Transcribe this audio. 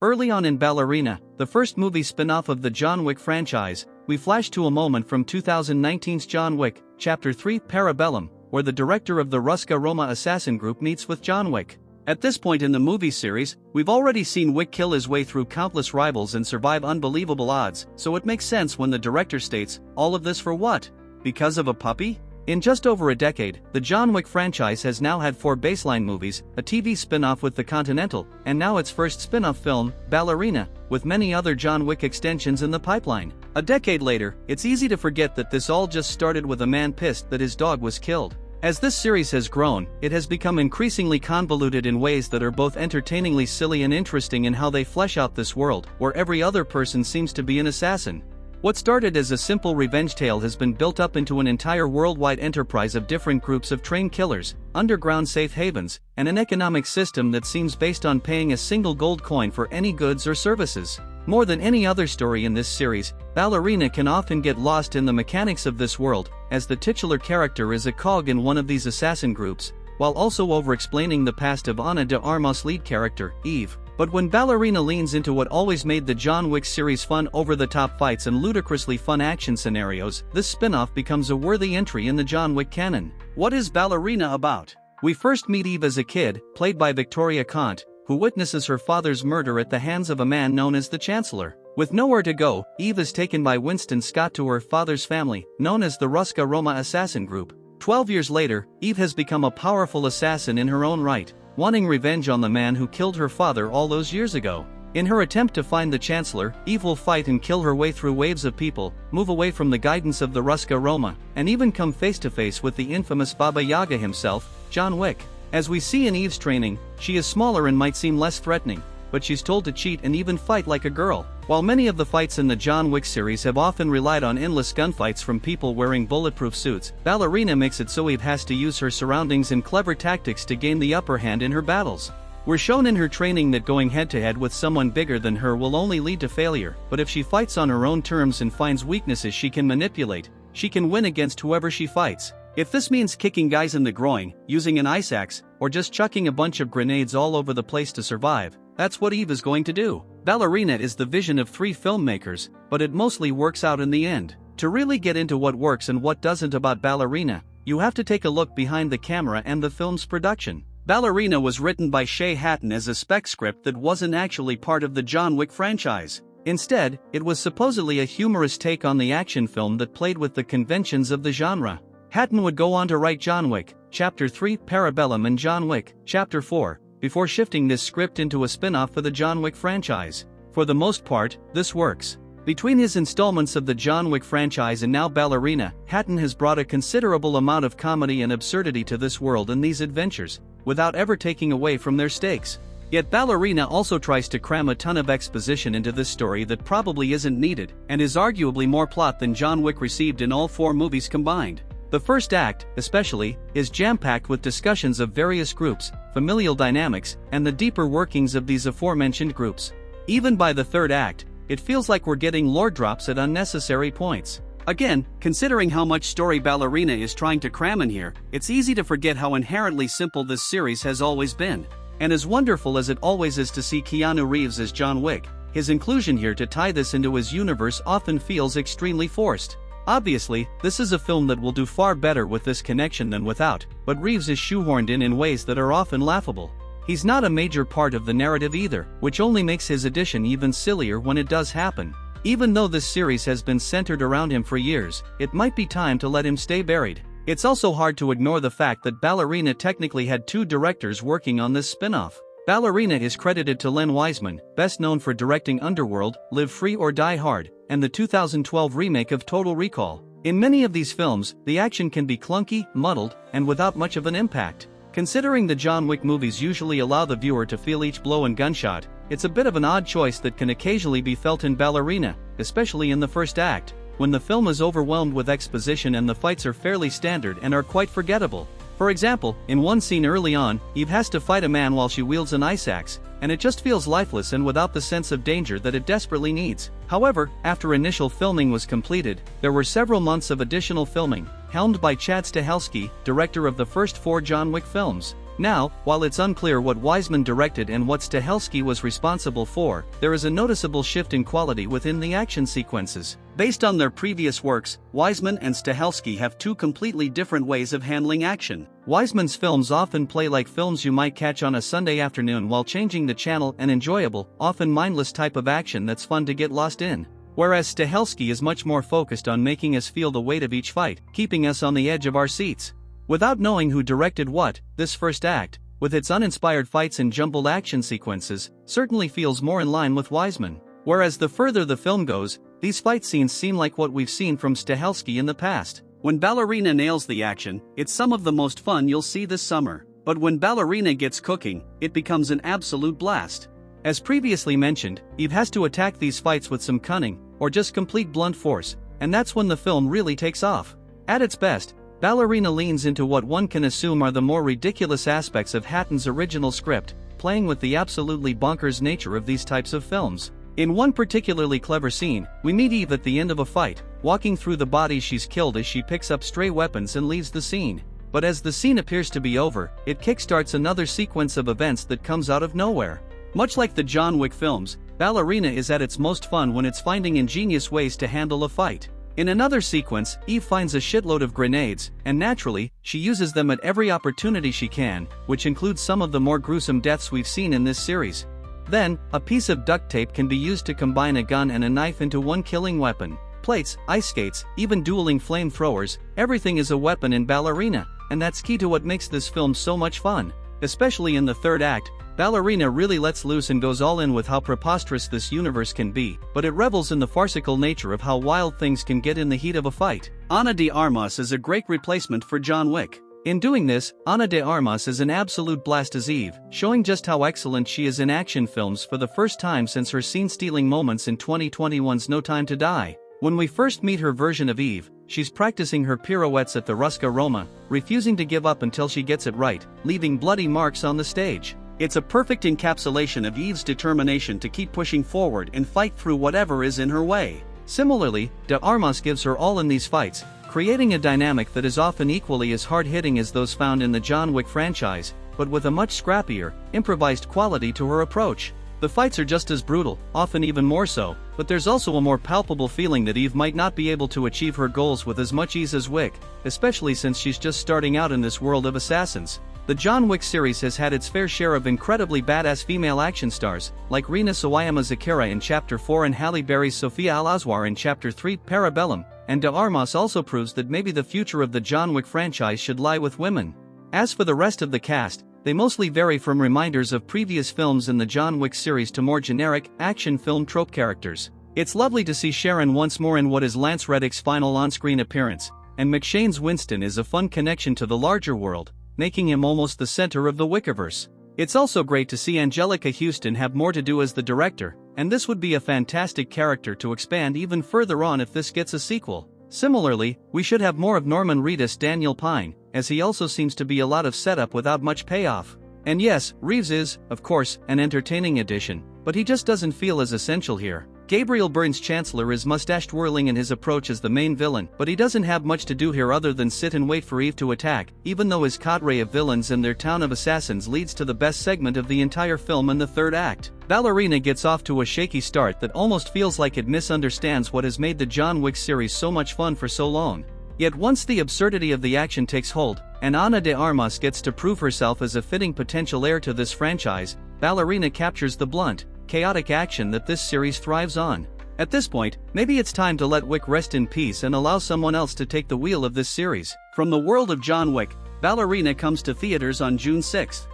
Early on in Ballerina, the first movie spin-off of the John Wick franchise, we flash to a moment from 2019's John Wick, Chapter 3 Parabellum, where the director of the Ruska Roma assassin group meets with John Wick. At this point in the movie series, we've already seen Wick kill his way through countless rivals and survive unbelievable odds, so it makes sense when the director states, all of this for what? Because of a puppy? In just over a decade, the John Wick franchise has now had 4 baseline movies, a TV spin-off with The Continental, and now its first spin-off film, Ballerina, with many other John Wick extensions in the pipeline. A decade later, it's easy to forget that this all just started with a man pissed that his dog was killed. As this series has grown, it has become increasingly convoluted in ways that are both entertainingly silly and interesting in how they flesh out this world, where every other person seems to be an assassin. What started as a simple revenge tale has been built up into an entire worldwide enterprise of different groups of trained killers, underground safe havens, and an economic system that seems based on paying a single gold coin for any goods or services. More than any other story in this series, Ballerina can often get lost in the mechanics of this world, as the titular character is a cog in one of these assassin groups, while also over-explaining the past of Ana de Armas' lead character, Eve. But when Ballerina leans into what always made the John Wick series fun over-the-top fights and ludicrously fun action scenarios, this spin-off becomes a worthy entry in the John Wick canon. What is Ballerina about? We first meet Eve as a kid, played by Victoria Kant, who witnesses her father's murder at the hands of a man known as the Chancellor. With nowhere to go, Eve is taken by Winston Scott to her father's family, known as the Ruska Roma assassin group. 12 years later, Eve has become a powerful assassin in her own right, wanting revenge on the man who killed her father all those years ago. In her attempt to find the Chancellor, Eve will fight and kill her way through waves of people, move away from the guidance of the Ruska Roma, and even come face to face with the infamous Baba Yaga himself, John Wick. As we see in Eve's training, she is smaller and might seem less threatening, but she's told to cheat and even fight like a girl. While many of the fights in the John Wick series have often relied on endless gunfights from people wearing bulletproof suits, Ballerina makes it so Eve has to use her surroundings and clever tactics to gain the upper hand in her battles. We're shown in her training that going head-to-head with someone bigger than her will only lead to failure, but if she fights on her own terms and finds weaknesses she can manipulate, she can win against whoever she fights. If this means kicking guys in the groin, using an ice axe, or just chucking a bunch of grenades all over the place to survive, that's what Eve is going to do. Ballerina is the vision of 3 filmmakers, but it mostly works out in the end. To really get into what works and what doesn't about Ballerina, you have to take a look behind the camera and the film's production. Ballerina was written by Shay Hatton as a spec script that wasn't actually part of the John Wick franchise. Instead, it was supposedly a humorous take on the action film that played with the conventions of the genre. Hatton would go on to write John Wick, Chapter 3 Parabellum and John Wick, Chapter 4, before shifting this script into a spin-off for the John Wick franchise. For the most part, this works. Between his installments of the John Wick franchise and now Ballerina, Hatton has brought a considerable amount of comedy and absurdity to this world and these adventures, without ever taking away from their stakes. Yet Ballerina also tries to cram a ton of exposition into this story that probably isn't needed, and is arguably more plot than John Wick received in all 4 movies combined. The first act, especially, is jam-packed with discussions of various groups, familial dynamics, and the deeper workings of these aforementioned groups. Even by the third act, it feels like we're getting lore drops at unnecessary points. Again, considering how much story Ballerina is trying to cram in here, it's easy to forget how inherently simple this series has always been. And as wonderful as it always is to see Keanu Reeves as John Wick, his inclusion here to tie this into his universe often feels extremely forced. Obviously, this is a film that will do far better with this connection than without, but Reeves is shoehorned in ways that are often laughable. He's not a major part of the narrative either, which only makes his addition even sillier when it does happen. Even though this series has been centered around him for years, it might be time to let him stay buried. It's also hard to ignore the fact that Ballerina technically had 2 directors working on this spin-off. Ballerina is credited to Len Wiseman, best known for directing Underworld, Live Free or Die Hard, and the 2012 remake of Total Recall. In many of these films, the action can be clunky, muddled, and without much of an impact. Considering the John Wick movies usually allow the viewer to feel each blow and gunshot, it's a bit of an odd choice that can occasionally be felt in Ballerina, especially in the first act, when the film is overwhelmed with exposition and the fights are fairly standard and are quite forgettable. For example, in one scene early on, Eve has to fight a man while she wields an ice axe, and it just feels lifeless and without the sense of danger that it desperately needs. However, after initial filming was completed, there were several months of additional filming, helmed by Chad Stahelski, director of the first 4 John Wick films. Now, while it's unclear what Wiseman directed and what Stahelski was responsible for, there is a noticeable shift in quality within the action sequences. Based on their previous works, Wiseman and Stahelski have two completely different ways of handling action. Wiseman's films often play like films you might catch on a Sunday afternoon while changing the channel, an enjoyable, often mindless type of action that's fun to get lost in. Whereas Stahelski is much more focused on making us feel the weight of each fight, keeping us on the edge of our seats. Without knowing who directed what, this first act, with its uninspired fights and jumbled action sequences, certainly feels more in line with Wiseman. Whereas the further the film goes, these fight scenes seem like what we've seen from Stahelski in the past. When Ballerina nails the action, it's some of the most fun you'll see this summer. But when Ballerina gets cooking, it becomes an absolute blast. As previously mentioned, Eve has to attack these fights with some cunning, or just complete blunt force, and that's when the film really takes off. At its best, Ballerina leans into what one can assume are the more ridiculous aspects of Hatton's original script, playing with the absolutely bonkers nature of these types of films. In one particularly clever scene, we meet Eve at the end of a fight, walking through the bodies she's killed as she picks up stray weapons and leaves the scene. But as the scene appears to be over, it kickstarts another sequence of events that comes out of nowhere. Much like the John Wick films, Ballerina is at its most fun when it's finding ingenious ways to handle a fight. In another sequence, Eve finds a shitload of grenades, and naturally, she uses them at every opportunity she can, which includes some of the more gruesome deaths we've seen in this series. Then, a piece of duct tape can be used to combine a gun and a knife into one killing weapon. Plates, ice skates, even dueling flamethrowers, everything is a weapon in Ballerina, and that's key to what makes this film so much fun. Especially in the third act, Ballerina really lets loose and goes all in with how preposterous this universe can be, but it revels in the farcical nature of how wild things can get in the heat of a fight. Ana de Armas is a great replacement for John Wick. In doing this, Ana de Armas is an absolute blast as Eve, showing just how excellent she is in action films for the first time since her scene-stealing moments in 2021's No Time to Die. When we first meet her version of Eve, she's practicing her pirouettes at the Rusca Roma, refusing to give up until she gets it right, leaving bloody marks on the stage. It's a perfect encapsulation of Eve's determination to keep pushing forward and fight through whatever is in her way. Similarly, de Armas gives her all in these fights, creating a dynamic that is often equally as hard-hitting as those found in the John Wick franchise, but with a much scrappier, improvised quality to her approach. The fights are just as brutal, often even more so, but there's also a more palpable feeling that Eve might not be able to achieve her goals with as much ease as Wick, especially since she's just starting out in this world of assassins. The John Wick series has had its fair share of incredibly badass female action stars, like Rina Sawayama Zakira in Chapter 4 and Halle Berry's Sofia Al-Azwar in Chapter 3, Parabellum, and de Armas also proves that maybe the future of the John Wick franchise should lie with women. As for the rest of the cast, they mostly vary from reminders of previous films in the John Wick series to more generic, action film trope characters. It's lovely to see Sharon once more in what is Lance Reddick's final on-screen appearance, and McShane's Winston is a fun connection to the larger world, making him almost the center of the Wickiverse. It's also great to see Angelica Houston have more to do as the director, and this would be a fantastic character to expand even further on if this gets a sequel. Similarly, we should have more of Norman Reedus Daniel Pine, as he also seems to be a lot of setup without much payoff. And yes, Reeves is, of course, an entertaining addition, but he just doesn't feel as essential here. Gabriel Byrne's Chancellor is mustache-twirling in his approach as the main villain, but he doesn't have much to do here other than sit and wait for Eve to attack, even though his cadre of villains and their town of assassins leads to the best segment of the entire film in the third act. Ballerina gets off to a shaky start that almost feels like it misunderstands what has made the John Wick series so much fun for so long. Yet once the absurdity of the action takes hold, and Ana de Armas gets to prove herself as a fitting potential heir to this franchise, Ballerina captures the blunt, chaotic action that this series thrives on. At this point, maybe it's time to let Wick rest in peace and allow someone else to take the wheel of this series. From the world of John Wick, Ballerina comes to theaters on June 6.